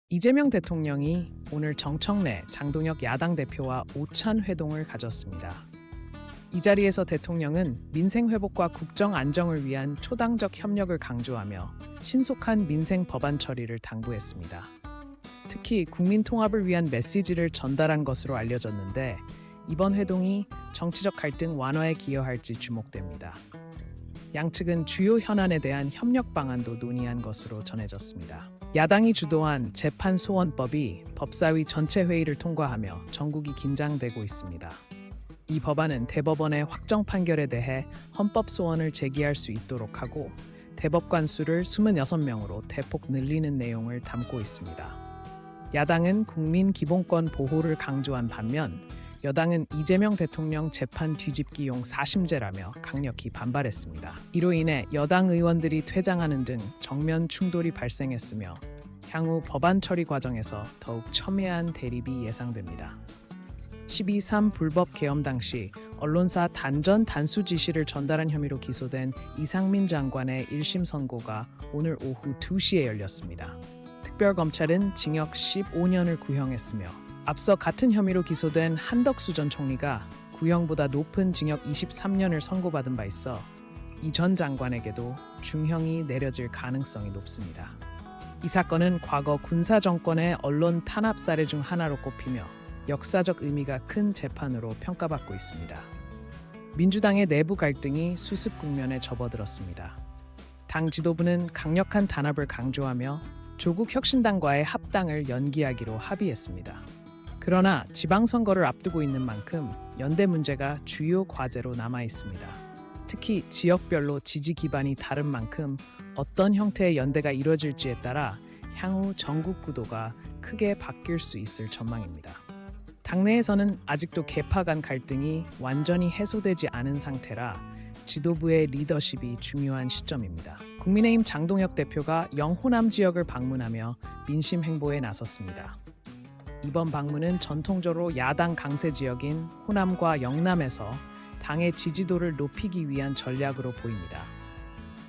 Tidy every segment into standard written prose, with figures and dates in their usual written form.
이재명 대통령이 오늘 정청래, 장동혁 야당 대표와 오찬 회동을 가졌습니다. 이 자리에서 대통령은 민생 회복과 국정 안정을 위한 초당적 협력을 강조하며 신속한 민생 법안 처리를 당부했습니다. 특히 국민 통합을 위한 메시지를 전달한 것으로 알려졌는데 이번 회동이 정치적 갈등 완화에 기여할지 주목됩니다. 양측은 주요 현안에 대한 협력 방안도 논의한 것으로 전해졌습니다. 야당이 주도한 재판 소원법이 법사위 전체 회의를 통과하며 전국이 긴장되고 있습니다. 이 법안은 대법원의 확정 판결에 대해 헌법 소원을 제기할 수 있도록 하고 대법관 수를 26명으로 대폭 늘리는 내용을 담고 있습니다. 야당은 국민 기본권 보호를 강조한 반면 여당은 이재명 대통령 재판 뒤집기용 사심제라며 강력히 반발했습니다. 이로 인해 여당 의원들이 퇴장하는 등 정면 충돌이 발생했으며 향후 법안 처리 과정에서 더욱 첨예한 대립이 예상됩니다. 12.3 불법 계엄 당시 언론사 단전 단수 지시를 전달한 혐의로 기소된 이상민 장관의 1심 선고가 오늘 오후 2시에 열렸습니다. 특별검찰은 징역 15년을 구형했으며 앞서 같은 혐의로 기소된 한덕수 전 총리가 구형보다 높은 징역 23년을 선고받은 바 있어 이 전 장관에게도 중형이 내려질 가능성이 높습니다. 이 사건은 과거 군사 정권의 언론 탄압 사례 중 하나로 꼽히며 역사적 의미가 큰 재판으로 평가받고 있습니다. 민주당의 내부 갈등이 수습 국면에 접어들었습니다. 당 지도부는 강력한 단합을 강조하며 조국 혁신당과의 합당을 연기하기로 합의했습니다. 그러나 지방선거를 앞두고 있는 만큼 연대 문제가 주요 과제로 남아 있습니다. 특히 지역별로 지지 기반이 다른 만큼 어떤 형태의 연대가 이루어질지에 따라 향후 전국 구도가 크게 바뀔 수 있을 전망입니다. 당내에서는 아직도 계파 간 갈등이 완전히 해소되지 않은 상태라 지도부의 리더십이 중요한 시점입니다. 국민의힘 장동혁 대표가 영호남 지역을 방문하며 민심 행보에 나섰습니다. 이번 방문은 전통적으로 야당 강세 지역인 호남과 영남에서 당의 지지도를 높이기 위한 전략으로 보입니다.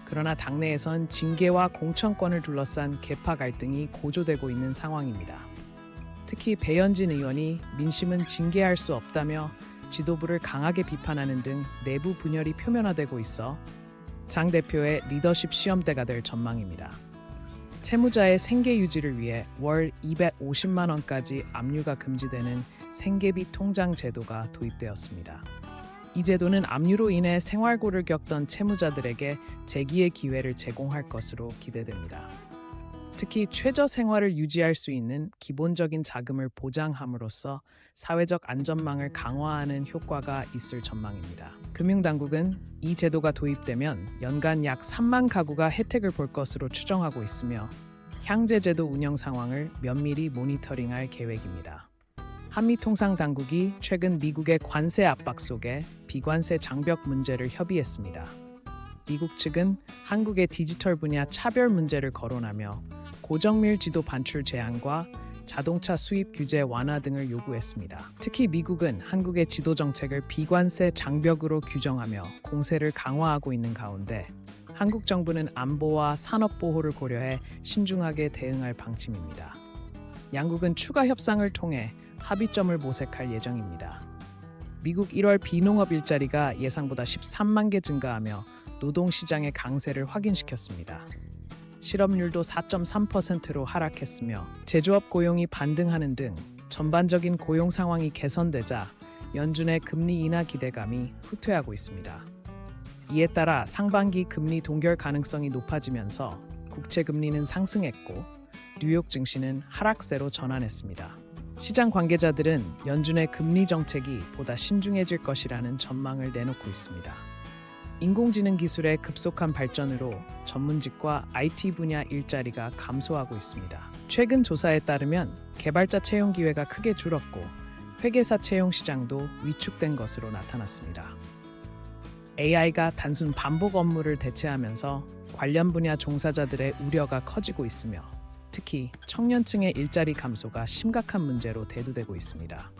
그러나 당내에선 징계와 공천권을 둘러싼 계파 갈등이 고조되고 있는 상황입니다. 특히 배현진 의원이 민심은 징계할 수 없다며 지도부를 강하게 비판하는 등 내부 분열이 표면화되고 있어 장 대표의 리더십 시험대가 될 전망입니다. 채무자의 생계 유지를 위해 월 250만 원까지 압류가 금지되는 생계비 통장 제도가 도입되었습니다. 이 제도는 압류로 인해 생활고를 겪던 채무자들에게 재기의 기회를 제공할 것으로 기대됩니다. 특히 최저 생활을 유지할 수 있는 기본적인 자금을 보장함으로써 사회적 안전망을 강화하는 효과가 있을 전망입니다. 금융당국은 이 제도가 도입되면 연간 약 3만 가구가 혜택을 볼 것으로 추정하고 있으며 향제제도 운영 상황을 면밀히 모니터링할 계획입니다. 한미통상당국이 최근 미국의 관세 압박 속에 비관세 장벽 문제를 협의했습니다. 미국 측은 한국의 디지털 분야 차별 문제를 거론하며 고정밀 지도 반출 제한과 자동차 수입 규제 완화 등을 요구했습니다. 특히 미국은 한국의 지도 정책을 비관세 장벽으로 규정하며 공세를 강화하고 있는 가운데 한국 정부는 안보와 산업 보호를 고려해 신중하게 대응할 방침입니다. 양국은 추가 협상을 통해 합의점을 모색할 예정입니다. 미국 1월 비농업 일자리가 예상보다 13만 개 증가하며 노동시장의 강세를 확인시켰습니다. 실업률도 4.3%로 하락했으며 제조업 고용이 반등하는 등 전반적인 고용 상황이 개선되자 연준의 금리 인하 기대감이 후퇴하고 있습니다. 이에 따라 상반기 금리 동결 가능성이 높아지면서 국채 금리는 상승했고 뉴욕 증시는 하락세로 전환했습니다. 시장 관계자들은 연준의 금리 정책이 보다 신중해질 것이라는 전망을 내놓고 있습니다. 인공지능 기술의 급속한 발전으로 전문직과 IT 분야 일자리가 감소하고 있습니다. 최근 조사에 따르면 개발자 채용 기회가 크게 줄었고 회계사 채용 시장도 위축된 것으로 나타났습니다. AI가 단순 반복 업무를 대체하면서 관련 분야 종사자들의 우려가 커지고 있으며 특히 청년층의 일자리 감소가 심각한 문제로 대두되고 있습니다.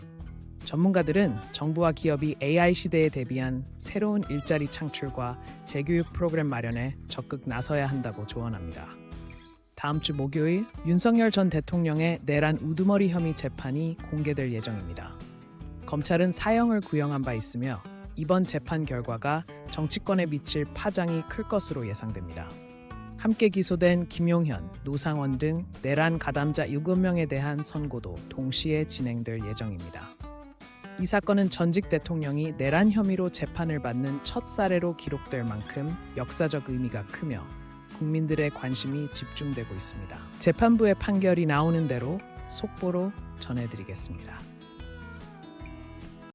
전문가들은 정부와 기업이 AI 시대에 대비한 새로운 일자리 창출과 재교육 프로그램 마련에 적극 나서야 한다고 조언합니다. 다음 주 목요일 윤석열 전 대통령의 내란 우두머리 혐의 재판이 공개될 예정입니다. 검찰은 사형을 구형한 바 있으며 이번 재판 결과가 정치권에 미칠 파장이 클 것으로 예상됩니다. 함께 기소된 김용현, 노상원 등 내란 가담자 7명에 대한 선고도 동시에 진행될 예정입니다. 이 사건은 전직 대통령이 내란 혐의로 재판을 받는 첫 사례로 기록될 만큼 역사적 의미가 크며 국민들의 관심이 집중되고 있습니다. 재판부의 판결이 나오는 대로 속보로 전해드리겠습니다.